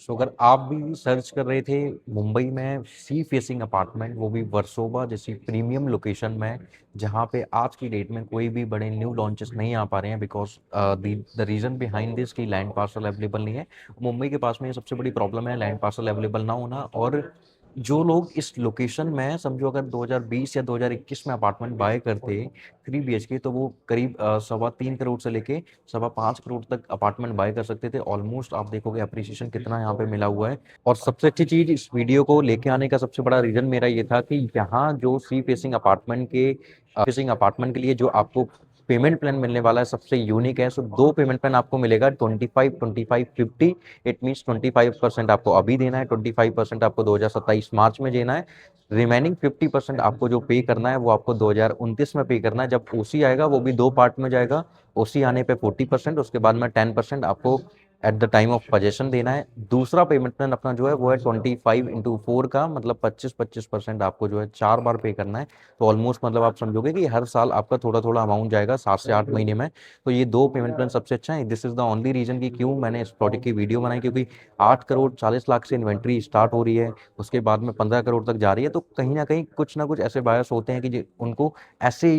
सो अगर आप भी सर्च कर रहे थे मुंबई में सी फेसिंग अपार्टमेंट, वो भी वर्सोवा जैसी प्रीमियम लोकेशन में, जहाँ पे आज की डेट में कोई भी बड़े न्यू लॉन्चेस नहीं आ पा रहे हैं because the reason behind this कि लैंड पार्सल अवेलेबल नहीं है। मुंबई के पास में ये सबसे बड़ी प्रॉब्लम है, लैंड पार्सल अवेलेबल ना होना। और जो लोग इस लोकेशन में समझो अगर 2020 या 2021 में अपार्टमेंट बाय करते 3 BHK, तो वो करीब 3.25 करोड़ से लेके 5.25 करोड़ तक अपार्टमेंट बाय कर सकते थे। ऑलमोस्ट आप देखोगे अप्रिसिएशन कितना यहाँ पे मिला हुआ है। और सबसे अच्छी चीज इस वीडियो को लेके आने का सबसे बड़ा रीजन मेरा ये था कि यहाँ जो फेसिंग अपार्टमेंट के लिए जो आपको पेमेंट प्लान मिलने वाला है सबसे यूनिक है। सो दो पेमेंट प्लान आपको मिलेगा, 25, 25, 50। इट मीन्स 25% आपको अभी देना है, 25% आपको 2027 मार्च में देना है। रिमेनिंग 50% आपको जो पे करना है वो आपको 2029 में पे करना है। जब ओसी आएगा वो भी दो पार्ट में जाएगा। ओसी आने पे 40%, उसके बाद में 10% आपको at the time of possession देना है। दूसरा पेमेंट प्लान अपना जो है वो है 25x4 का, मतलब 25% आपको जो है 4 बार पे करना है। तो ऑलमोस्ट मतलब आप समझोगे कि हर साल आपका थोड़ा थोड़ा अमाउंट जाएगा 7 से 8 महीने में। तो ये दो पेमेंट प्लान सबसे अच्छा है। This is the only reason कि क्यों मैंने इस प्रोजेक्ट की वीडियो बनाई, क्योंकि 8 करोड़ 40 लाख से इन्वेंट्री स्टार्ट हो रही है, उसके बाद में 15 करोड़ तक जा रही है। तो कहीं ना कुछ ऐसे बायर्स होते हैं कि उनको ऐसे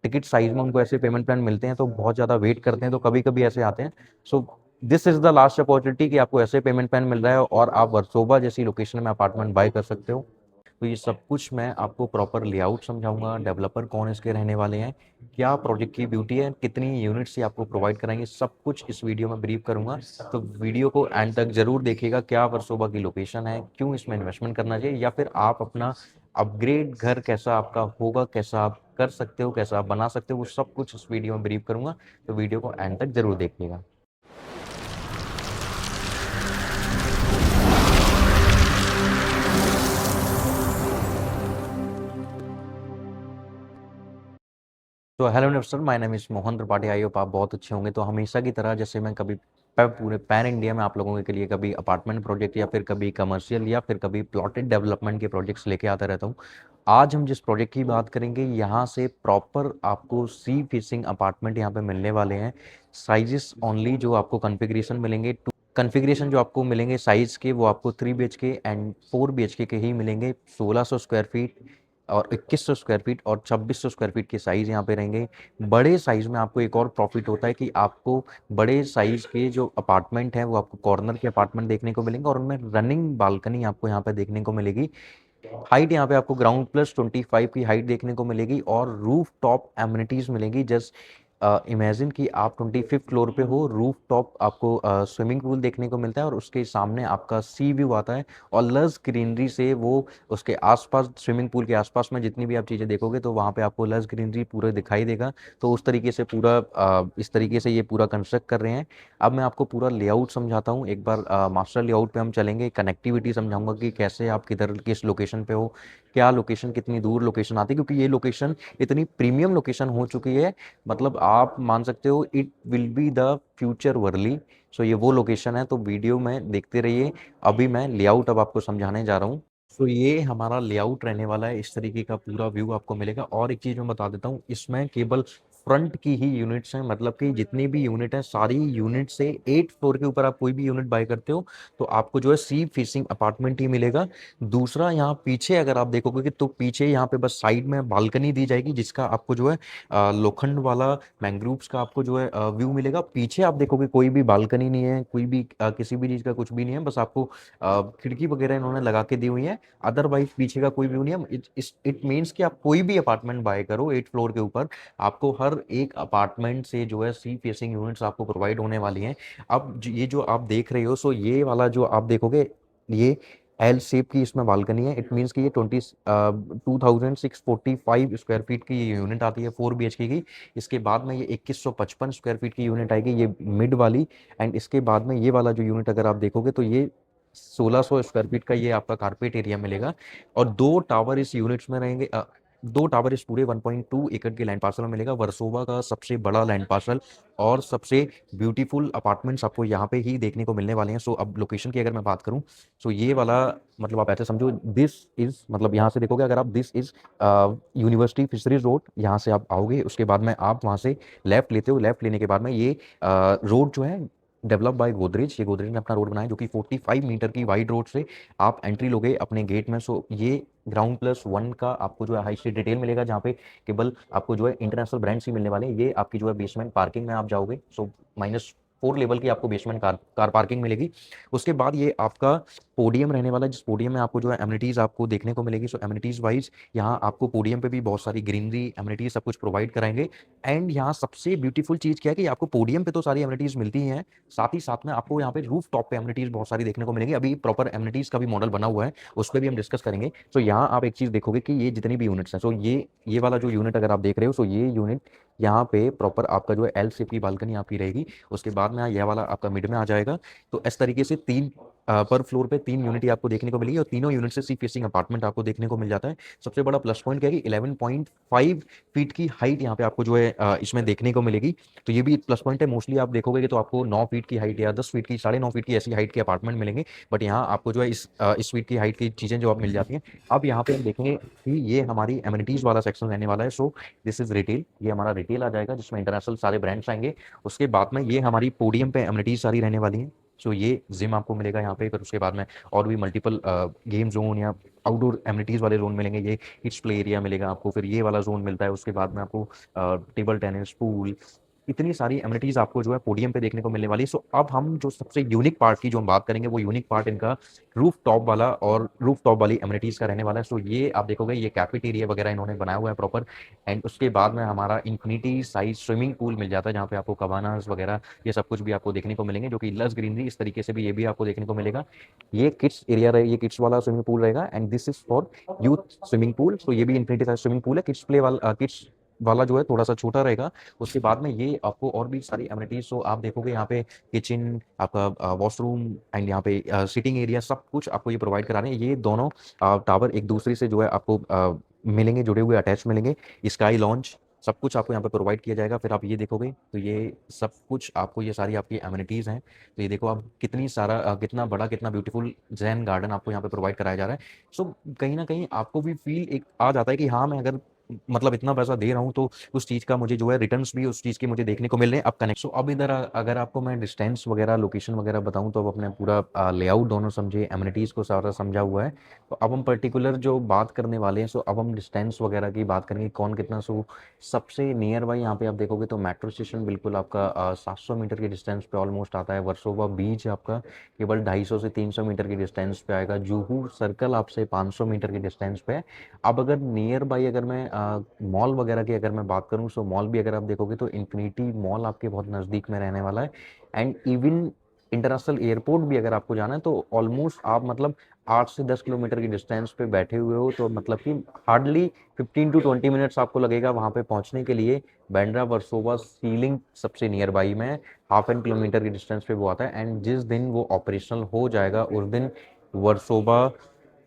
टिकट साइज में उनको ऐसे पेमेंट प्लान मिलते हैं, तो बहुत ज़्यादा वेट करते हैं, तो कभी कभी ऐसे आते हैं। So this is the last opportunity कि आपको ऐसे पेमेंट प्लान मिल रहा है और आप वर्सोवा जैसी लोकेशन में अपार्टमेंट बाय कर सकते हो। तो ये सब कुछ मैं आपको प्रॉपर लेआउट समझाऊंगा, डेवलपर कौन इसके रहने वाले हैं, क्या प्रोजेक्ट की ब्यूटी है, कितनी यूनिट्स ये आपको प्रोवाइड कराएंगे, सब कुछ इस वीडियो में ब्रीफ करूंगा। तो वीडियो को एंड तक जरूर देखिएगा। क्या वर्सोवा की लोकेशन है, क्यों इसमें इन्वेस्टमेंट करना चाहिए, या फिर आप अपना अपग्रेड घर कैसा आपका होगा, कैसा आप कर सकते हो, कैसा आप बना सकते हो, वो सब कुछ इस वीडियो में ब्रीफ करूंगा। तो वीडियो को एंड तक जरूर देखिएगा। तो hello investor, my name is Mohan Tripathi. I hope आप बहुत अच्छे होंगे। तो हमेशा की तरह जैसे मैं कभी पूरे पैन इंडिया में आप लोगों के लिए कभी अपार्टमेंट प्रोजेक्ट या फिर कभी कमर्शियल या फिर कभी प्लॉटेड डेवलपमेंट के प्रोजेक्ट्स लेके आता रहता हूँ। आज हम जिस प्रोजेक्ट की बात करेंगे, यहाँ से प्रॉपर आपको सी फेसिंग अपार्टमेंट यहाँ पे मिलने वाले हैं। साइजेस ओनली जो आपको कन्फिग्रेशन मिलेंगे, कन्फिग्रेशन जो आपको मिलेंगे साइज के, वो आपको 3 BHK एंड 4 BHK के ही मिलेंगे। 1600 स्क्वायर फीट और 2100 स्क्वायर फीट और 2600 स्क्वायर फीट के साइज़ यहाँ पे रहेंगे। बड़े साइज़ में आपको एक और प्रॉफिट होता है कि आपको बड़े साइज़ के जो अपार्टमेंट हैं वो आपको कॉर्नर के अपार्टमेंट देखने को मिलेंगे और उनमें रनिंग बालकनी आपको यहाँ पे देखने को मिलेगी। हाइट यहाँ पे आपको ग्राउंड प्लस 25 की हाइट देखने को मिलेगी और रूफ टॉप एमिनिटीज मिलेगी। जस्ट इमेजिन कि आप 25th फ्लोर पे हो, रूफ टॉप आपको स्विमिंग पूल देखने को मिलता है और उसके सामने आपका सी व्यू आता है। और लस ग्रीनरी से वो उसके आसपास, स्विमिंग पूल के आसपास में जितनी भी आप चीज़ें देखोगे तो वहाँ पे आपको लस ग्रीनरी पूरा दिखाई देगा। तो उस तरीके से पूरा इस तरीके से ये पूरा कंस्ट्रक्ट कर रहे हैं। अब मैं आपको पूरा लेआउट समझाता हूँ। एक बार मास्टर लेआउट पे हम चलेंगे, कनेक्टिविटी समझाऊंगा कि कैसे आप किधर किस लोकेशन पे हो, क्या लोकेशन कितनी दूर लोकेशन आती है, क्योंकि ये लोकेशन इतनी प्रीमियम लोकेशन हो चुकी है। मतलब आप मान सकते हो it will be the future Worli. So ये वो लोकेशन है, तो वीडियो में देखते रहिए। अभी मैं लेआउट अब आपको समझाने जा रहा हूँ। सो ये हमारा लेआउट रहने वाला है, इस तरीके का पूरा व्यू आपको मिलेगा। और एक चीज़ मैं बता देता हूँ, इसमें केवल फ्रंट की ही यूनिट्स हैं, मतलब कि जितनी भी यूनिट है सारी यूनिट से 8 फ्लोर के ऊपर आप कोई भी यूनिट बाय करते हो तो आपको जो है सी फेसिंग अपार्टमेंट ही मिलेगा। दूसरा, यहाँ पीछे अगर आप देखोगे कि तो पीछे यहाँ पे बस साइड में बालकनी दी जाएगी, जिसका आपको जो है लोखंड वाला मैंग्रोव्स का आपको जो है व्यू मिलेगा। पीछे आप देखोगे कोई भी बालकनी नहीं है, कोई भी किसी भी चीज़ का कुछ भी नहीं है, बस आपको खिड़की वगैरह इन्होंने लगा के दी हुई है। अदरवाइज पीछे का कोई व्यू नहीं है। इट मीन्स कि आप कोई भी अपार्टमेंट बाय करो 8 फ्लोर के ऊपर, आपको हर एक अपार्टमेंट से जो है सी फेसिंग यूनिट्स आपको प्रोवाइड होने वाली हैं। अब ये जो आप देख रहे हो, सो ये वाला जो आप देखोगे, ये एल शेप की इसमें बालकनी है। इट मीन्स कि ये 2645 स्क्वायर फीट की ये यूनिट आती है 4 BHK की। इसके बाद में ये 2155 स्क्वायर फीट की यूनिट आएगी, ये मिड वाली। एंड इसके बाद में ये वाला जो यूनिट अगर आप देखोगे तो ये 1600 स्क्वायर फीट का ये आपका कारपेट एरिया मिलेगा। और दो टावर इस यूनिट्स में रहेंगे। दो टावर इस पूरे 1.2 एकड़ के लैंड पार्सल में मिलेगा। वर्सोवा का सबसे बड़ा लैंड पार्सल और सबसे ब्यूटीफुल अपार्टमेंट्स आपको यहाँ पे ही देखने को मिलने वाले हैं। सो अब लोकेशन की अगर मैं बात करूँ, सो ये वाला, मतलब आप ऐसे समझो, दिस इज, मतलब यहाँ से देखोगे अगर आप, this is university fisheries road. यहाँ से आप आओगे, उसके बाद में आप वहाँ से लेफ्ट लेते हो, लेफ्ट लेने के बाद में ये रोड जो है डेवलप बाय गोदरेज। ये गोदरेज ने अपना रोड बनाया जो कि 45 मीटर की वाइड रोड से आप एंट्री लोगे अपने गेट में। सो ये ग्राउंड प्लस वन का आपको जो है हाई स्ट्रीट रिटेल मिलेगा, जहाँ पे केवल आपको जो है इंटरनेशनल ब्रांड्स ही मिलने वाले हैं। ये आपकी जो है बेसमेंट पार्किंग में आप जाओगे, सो -4 लेवल की आपको बेसमेंट कार पार्किंग मिलेगी। उसके बाद ये आपका पोडियम रहने वाला है, जिस पोडियम में आपको जो है एमिनिटीज़ आपको देखने को मिलेगी। सो एमिनिटीज़ वाइज यहाँ आपको पोडियम पे भी बहुत सारी ग्रीनरी एमिनिटीज़ सब कुछ प्रोवाइड कराएंगे। एंड यहाँ सबसे ब्यूटीफुल चीज़ क्या है कि आपको पोडियम पे तो सारी एमिनिटीज़ मिलती ही हैं, साथ ही साथ में आपको यहाँ पे रूफ टॉप पे एमिनिटीज़ बहुत सारी देखने को मिलेंगी। अभी प्रॉपर एमिनिटीज़ का भी मॉडल बना हुआ है, उस पर भी हम डिस्कस करेंगे। सो यहाँ आप एक चीज़ देखोगे कि ये जितनी भी यूनिट्स हैं, सो ये वाला जो यूनिट अगर आप देख रहे हो, सो ये यूनिट यहाँ पे प्रॉपर आपका जो है एल शेप की बालकनी आपकी रहेगी। उसके बाद में यह वाला आपका मिड में आ जाएगा। तो इस तरीके से तीन पर फ्लोर पे 3 यूनिट आपको देखने को मिलेगी और तीनों यूनिट से सी फेसिंग अपार्टमेंट आपको देखने को मिल जाता है। सबसे बड़ा प्लस पॉइंट क्या है कि 11.5 फीट की हाइट यहाँ पे आपको जो है इसमें देखने को मिलेगी। तो ये भी प्लस पॉइंट है। मोस्टली आप देखोगे कि तो आपको 9 फीट की हाइट या 10 फीट की, 9.5 फीट की ऐसी हाइट के अपार्टमेंट मिलेंगे, बट यहाँ आपको जो है इस फीट की हाइट की चीज़ें जो आप मिल जाती हैं। अब यहाँ पे हम देखेंगे कि ये हमारी एमिनिटीज़ वाला सेक्शन रहने वाला है। सो दिस इज रिटेल, ये हमारा रिटेल आ जाएगा जिसमें इंटरनेशनल सारे ब्रांड्स आएंगे। उसके बाद में ये हमारी पोडियम पे एमिनिटीज़ सारी रहने वाली हैं। सो ये जिम आपको मिलेगा यहाँ पे, फिर उसके बाद में और भी मल्टीपल गेम जोन या आउटडोर एमिनिटीज़ वाले जोन मिलेंगे। ये किड्स प्ले एरिया मिलेगा आपको, फिर ये वाला जोन मिलता है। उसके बाद में आपको टेबल टेनिस, पूल, इतनी सारी एमिनिटीज़ आपको जो है पोडियम पे देखने को मिलने वाली है। सो अब हम जो सबसे यूनिक पार्ट की जो हम बात करेंगे, वो यूनिक पार्ट इनका रूफ टॉप वाला और रूफ टॉप वाली एमिनिटीज़ का रहने वाला है। सो ये आप देखोगे, ये कैफेटेरिया वगैरह इन्होंने बनाया हुआ है प्रॉपर। एंड उसके बाद में हमारा इन्फिनिटी साइज स्विमिंग पूल मिल जाता है, जहाँ पे आपको कबानास वगैरह ये सब कुछ भी आपको देखने को मिलेंगे, जो कि लस ग्रीनरी इस तरीके से भी ये भी आपको देखने को मिलेगा। ये किड्स एरिया रहे, ये किड्स वाला स्विमिंग पूल रहेगा and this is for youth swimming pool. So ये भी इन्फिनिटी साइज स्विमिंग पूल है। किड्स वाला जो है थोड़ा सा छोटा रहेगा। उसके बाद में ये आपको और भी सारी एमिनिटीज, तो आप देखोगे यहाँ पे किचन, आपका वॉशरूम एंड यहाँ पे सिटिंग एरिया, सब कुछ आपको ये प्रोवाइड करा रहे हैं। ये दोनों टावर एक दूसरे से जो है आपको मिलेंगे, जुड़े हुए अटैच मिलेंगे। स्काई लॉन्च सब कुछ आपको यहाँ पे प्रोवाइड किया जाएगा। फिर आप ये देखोगे तो ये सब कुछ आपको, ये सारी आपकी एमिनिटीज़ हैं। तो ये देखो आप कितना बड़ा, कितना ब्यूटीफुल जैन गार्डन आपको यहाँ पे प्रोवाइड कराया जा रहा है। सो कहीं ना कहीं आपको भी फील एक आ जाता है कि हाँ, मैं अगर मतलब इतना पैसा दे रहा हूँ तो उस चीज़ का मुझे जो है रिटर्न्स भी उस चीज़ के मुझे देखने को मिल रहे हैं। अब कनेक्ट, सो अब इधर अगर आपको मैं डिस्टेंस वगैरह, लोकेशन वगैरह बताऊँ, तो अब अपने पूरा लेआउट दोनों समझे, एमिनिटीज़ को सारा समझा हुआ है। तो अब हम पर्टिकुलर जो बात करने वाले हैं, सो अब हम डिस्टेंस वगैरह की बात करेंगे, कौन कितना। सो सबसे नियर बाई यहाँ पे आप देखोगे तो मेट्रो स्टेशन बिल्कुल आपका 700 मीटर की डिस्टेंस पे ऑलमोस्ट आता है। वर्सोवा बीच आपका केवल 250 से 300 मीटर की डिस्टेंस पे आएगा। जुहू सर्कल आपसे 500 मीटर की डिस्टेंस पे है। अब अगर नियर बाई अगर मैं मॉल वगैरह की अगर मैं बात करूँ, सो मॉल भी अगर आप देखोगे तो इन्फिनिटी मॉल आपके बहुत नज़दीक में रहने वाला है। एंड इवन इंटरनेशनल एयरपोर्ट भी अगर आपको जाना है तो ऑलमोस्ट आप मतलब 8 से 10 किलोमीटर की डिस्टेंस पे बैठे हुए हो, तो मतलब कि हार्डली 15 टू 20 मिनट्स आपको लगेगा वहाँ पे पहुँचने के लिए। बैंड्रा वर्सोवा सीलिंग सबसे नियर बाई में, हाफ एन किलोमीटर की डिस्टेंस पे वो आता है। एंड जिस दिन वो ऑपरेशनल हो जाएगा उस दिन Versova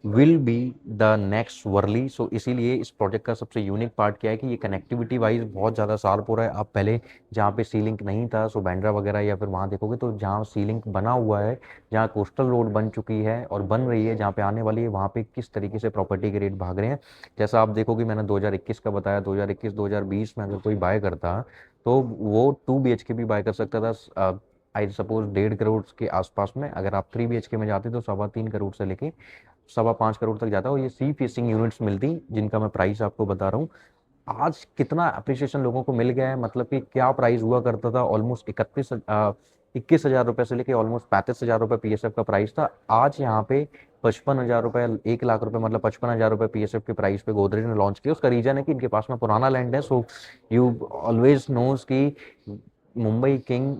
will be the next Worli. So इसीलिए इस प्रोजेक्ट का सबसे यूनिक पार्ट क्या है कि ये कनेक्टिविटी वाइज बहुत ज़्यादा शार्प हो रहा है। आप पहले जहाँ पे सी लिंक नहीं था, सो बैंड्रा वगैरह या फिर वहाँ देखोगे तो जहाँ सी लिंक बना हुआ है, जहाँ कोस्टल रोड बन चुकी है और बन रही है, जहाँ पे आने वाली है, वहाँ पे किस तरीके से प्रॉपर्टी के रेट भाग रहे हैं। जैसा आप देखोगे, मैंने 2021 का बताया, 2021-2020 में अगर कोई बाय करता तो वो 2 BHK भी बाय कर सकता था। आई सपोज 1.5 करोड़ के आसपास में। अगर आप 3 BHK में जाते तो 3.25 करोड़ से लेके 5.25 करोड़ तक जाता है। और ये सी फेसिंग यूनिट्स मिलती जिनका मैं प्राइस आपको बता रहा हूँ। आज कितना अप्रिसिएशन लोगों को मिल गया है, मतलब कि क्या प्राइस हुआ करता था, ऑलमोस्ट 21,000 रुपये से लेके ऑलमोस्ट 35,000 रुपये PSF का प्राइस था। आज यहाँ पे 55,000 रुपये, 1 लाख रुपये, मतलब 55,000 रुपये PSF के प्राइस पे गोदरेज ने लॉन्च किया। उसका रीजन है कि इनके पास में पुराना लैंड है। सो यू ऑलवेज नोज कि मुंबई किंग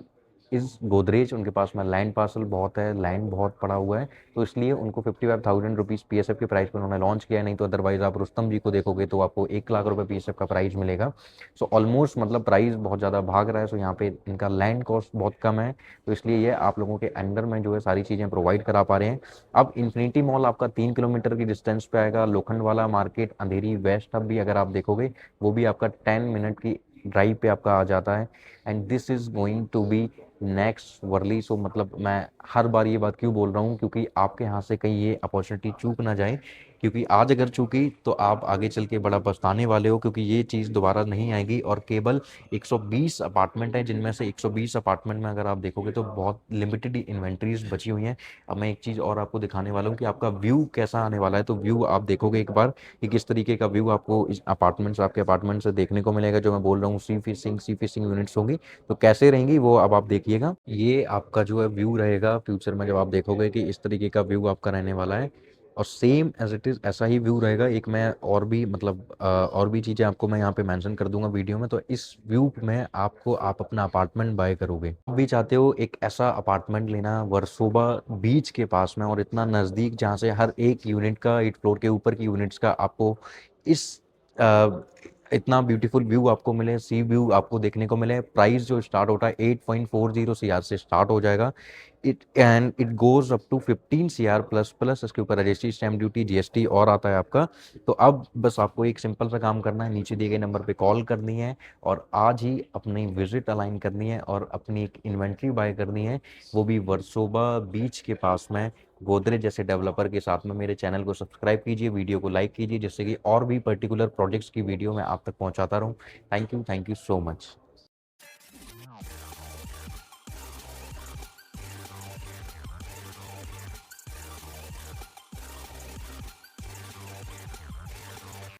इज गोदरेज, उनके पास में लैंड पार्सल बहुत है, लैंड बहुत पड़ा हुआ है। तो इसलिए उनको 55,000 रुपीज़ PSF के प्राइस पर उन्होंने लॉन्च किया है। नहीं तो अदरवाइज आप रुस्तम जी को देखोगे तो आपको 1 लाख रुपये PSF का प्राइस मिलेगा। सो ऑलमोस्ट मतलब प्राइस बहुत ज़्यादा भाग रहा है। सो यहाँ पे इनका लैंड कॉस्ट बहुत कम है, तो इसलिए ये आप लोगों के अंडर में जो है सारी चीज़ें प्रोवाइड करा पा रहे हैं। अब इन्फिनिटी मॉल आपका 3 किलोमीटर की डिस्टेंस पे आएगा। लोखंड वाला मार्केट, अंधेरी वेस्ट हब भी अगर आप देखोगे, वो भी आपका 10 मिनट की ड्राइव पे आपका आ जाता है। And this is going to be next Worli. So मतलब मैं हर बार ये बात क्यों बोल रहा हूँ, क्योंकि आपके यहाँ से कहीं ये अपॉर्चुनिटी चूक ना जाए क्योंकि आज अगर चूकी तो आप आगे चल के बड़ा पछताने वाले हो, क्योंकि ये चीज़ दोबारा नहीं आएगी। और केवल 120 अपार्टमेंट हैं, जिनमें से 120 अपार्टमेंट में अगर आप देखोगे तो बहुत लिमिटेड इन्वेंट्रीज बची हुई हैं। अब मैं एक चीज़ और आपको दिखाने वाला हूँ कि आपका व्यू कैसा आने वाला है। तो व्यू आप देखोगे एक बार कि किस तरीके का व्यू आपको इस आपके अपार्टमेंट से देखने को मिलेगा। जो मैं बोल रहा हूँ सी फेसिंग यूनिट्स होंगी, तो कैसे रहेंगी वो अब आप देखिएगा। ये आपका जो है व्यू रहेगा फ्यूचर में, जब आप देखोगे कि इस तरीके का व्यू आपका रहने वाला है। और सेम एज इट इज़ ऐसा ही व्यू रहेगा। एक मैं और भी मतलब और भी चीज़ें आपको मैं यहाँ पे मेंशन कर दूंगा वीडियो में। तो इस व्यू में आप अपना अपार्टमेंट बाय करोगे। आप भी चाहते हो एक ऐसा अपार्टमेंट लेना वर्सोवा बीच के पास में, और इतना नज़दीक जहाँ से हर एक यूनिट का 8 फ्लोर के ऊपर की यूनिट्स का आपको इस अ, इतना ब्यूटीफुल व्यू आपको मिले, सी व्यू आपको देखने को मिले। प्राइस जो स्टार्ट होता है 8.40 CR से स्टार्ट हो जाएगा। It goes up to 15 CR plus plus इसके ऊपर रजिस्ट्री, स्टैम्प ड्यूटी, जीएसटी और आता है आपका। तो अब बस आपको एक सिंपल सा काम करना है, नीचे दिए गए नंबर पे कॉल करनी है और आज ही अपनी विजिट अलाइन करनी है और अपनी एक इन्वेंट्री बाय करनी है, वो भी वर्सोवा बीच के पास में गोदरेज जैसे डेवलपर के साथ में। मेरे चैनल को सब्सक्राइब कीजिए, वीडियो को लाइक कीजिए, जिससे कि और भी पर्टिकुलर प्रोजेक्ट्स की वीडियो मैं आप तक पहुंचाता रहूं। Thank you so much.